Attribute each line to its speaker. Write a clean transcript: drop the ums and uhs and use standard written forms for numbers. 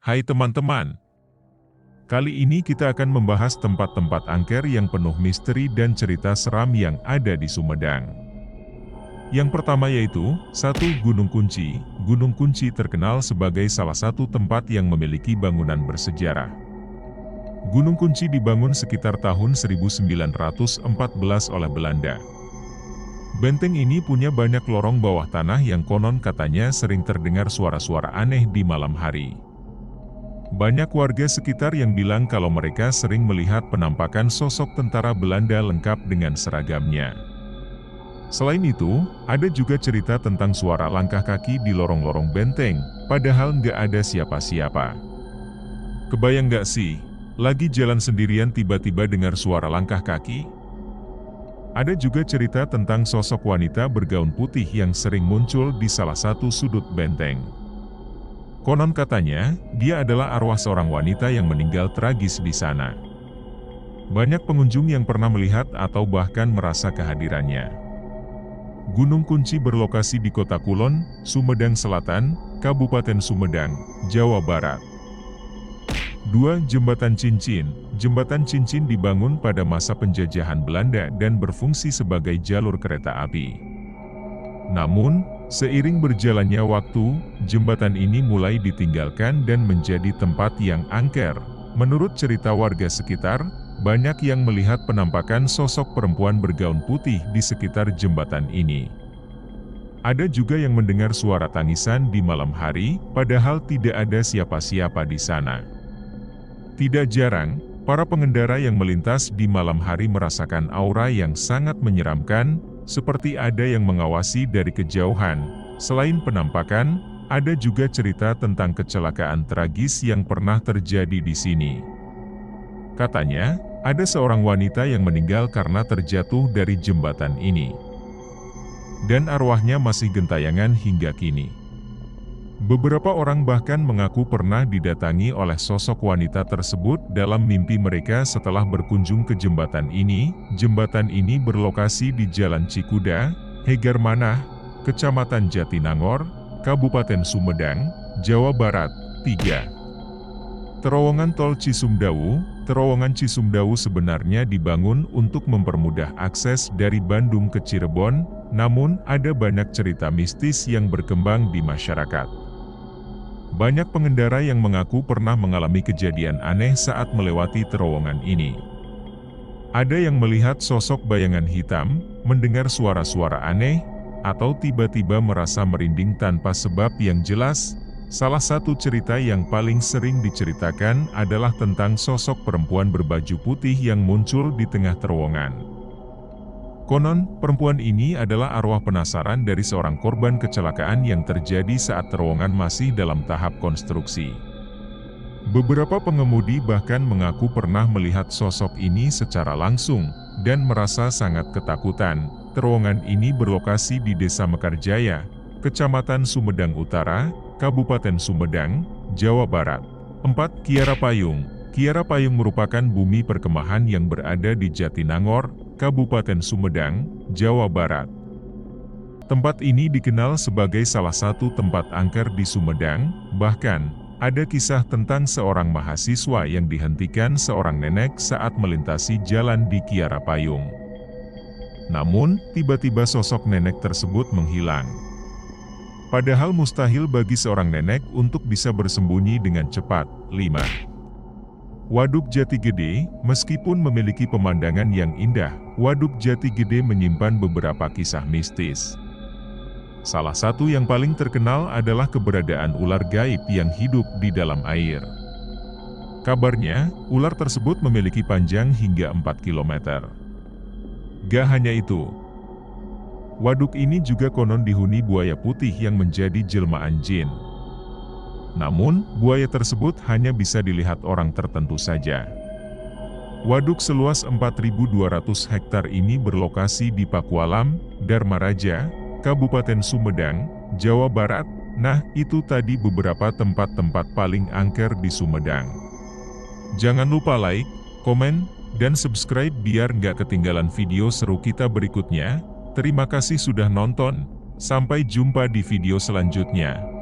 Speaker 1: Hai teman-teman, kali ini kita akan membahas tempat-tempat angker yang penuh misteri dan cerita seram yang ada di Sumedang. Yang pertama yaitu, 1. Gunung Kunci. Gunung Kunci terkenal sebagai salah satu tempat yang memiliki bangunan bersejarah. Gunung Kunci dibangun sekitar tahun 1914 oleh Belanda. Benteng ini punya banyak lorong bawah tanah yang konon katanya sering terdengar suara-suara aneh di malam hari. Banyak warga sekitar yang bilang kalau mereka sering melihat penampakan sosok tentara Belanda lengkap dengan seragamnya. Selain itu, ada juga cerita tentang suara langkah kaki di lorong-lorong benteng, padahal nggak ada siapa-siapa. Kebayang nggak sih, lagi jalan sendirian tiba-tiba dengar suara langkah kaki? Ada juga cerita tentang sosok wanita bergaun putih yang sering muncul di salah satu sudut benteng. Konon katanya, dia adalah arwah seorang wanita yang meninggal tragis di sana. Banyak pengunjung yang pernah melihat atau bahkan merasa kehadirannya. Gunung Kunci berlokasi di Kota Kulon, Sumedang Selatan, Kabupaten Sumedang, Jawa Barat. 2. Jembatan Cincin. Jembatan Cincin dibangun pada masa penjajahan Belanda dan berfungsi sebagai jalur kereta api. Namun, seiring berjalannya waktu, jembatan ini mulai ditinggalkan dan menjadi tempat yang angker. Menurut cerita warga sekitar, banyak yang melihat penampakan sosok perempuan bergaun putih di sekitar jembatan ini. Ada juga yang mendengar suara tangisan di malam hari, padahal tidak ada siapa-siapa di sana. Tidak jarang, para pengendara yang melintas di malam hari merasakan aura yang sangat menyeramkan, seperti ada yang mengawasi dari kejauhan. Selain penampakan, ada juga cerita tentang kecelakaan tragis yang pernah terjadi di sini. Katanya, ada seorang wanita yang meninggal karena terjatuh dari jembatan ini. Dan arwahnya masih gentayangan hingga kini. Beberapa orang bahkan mengaku pernah didatangi oleh sosok wanita tersebut dalam mimpi mereka setelah berkunjung ke jembatan ini. Jembatan ini berlokasi di Jalan Cikuda, Hegarmanah, Kecamatan Jatinangor, Kabupaten Sumedang, Jawa Barat. 3. Terowongan Tol Cisumdawu. Terowongan Cisumdawu sebenarnya dibangun untuk mempermudah akses dari Bandung ke Cirebon, namun ada banyak cerita mistis yang berkembang di masyarakat. Banyak pengendara yang mengaku pernah mengalami kejadian aneh saat melewati terowongan ini. Ada yang melihat sosok bayangan hitam, mendengar suara-suara aneh, atau tiba-tiba merasa merinding tanpa sebab yang jelas. Salah satu cerita yang paling sering diceritakan adalah tentang sosok perempuan berbaju putih yang muncul di tengah terowongan. Konon, perempuan ini adalah arwah penasaran dari seorang korban kecelakaan yang terjadi saat terowongan masih dalam tahap konstruksi. Beberapa pengemudi bahkan mengaku pernah melihat sosok ini secara langsung, dan merasa sangat ketakutan. Terowongan ini berlokasi di Desa Mekarjaya, Kecamatan Sumedang Utara, Kabupaten Sumedang, Jawa Barat. 4. Kiara Payung. Kiara Payung merupakan bumi perkemahan yang berada di Jatinangor, Kabupaten Sumedang, Jawa Barat. Tempat ini dikenal sebagai salah satu tempat angker di Sumedang, bahkan ada kisah tentang seorang mahasiswa yang dihentikan seorang nenek saat melintasi jalan di Kiara Payung. Namun, tiba-tiba sosok nenek tersebut menghilang. Padahal mustahil bagi seorang nenek untuk bisa bersembunyi dengan cepat. 5. Waduk Jati Gede. Meskipun memiliki pemandangan yang indah, Waduk Jati Gede menyimpan beberapa kisah mistis. Salah satu yang paling terkenal adalah keberadaan ular gaib yang hidup di dalam air. Kabarnya, ular tersebut memiliki panjang hingga 4 km. Gak hanya itu, waduk ini juga konon dihuni buaya putih yang menjadi jelmaan jin. Namun, buaya tersebut hanya bisa dilihat orang tertentu saja. Waduk seluas 4.200 hektar ini berlokasi di Pakualam, Dharmaraja, Kabupaten Sumedang, Jawa Barat. Nah, itu tadi beberapa tempat-tempat paling angker di Sumedang. Jangan lupa like, komen, dan subscribe biar nggak ketinggalan video seru kita berikutnya. Terima kasih sudah nonton. Sampai jumpa di video selanjutnya.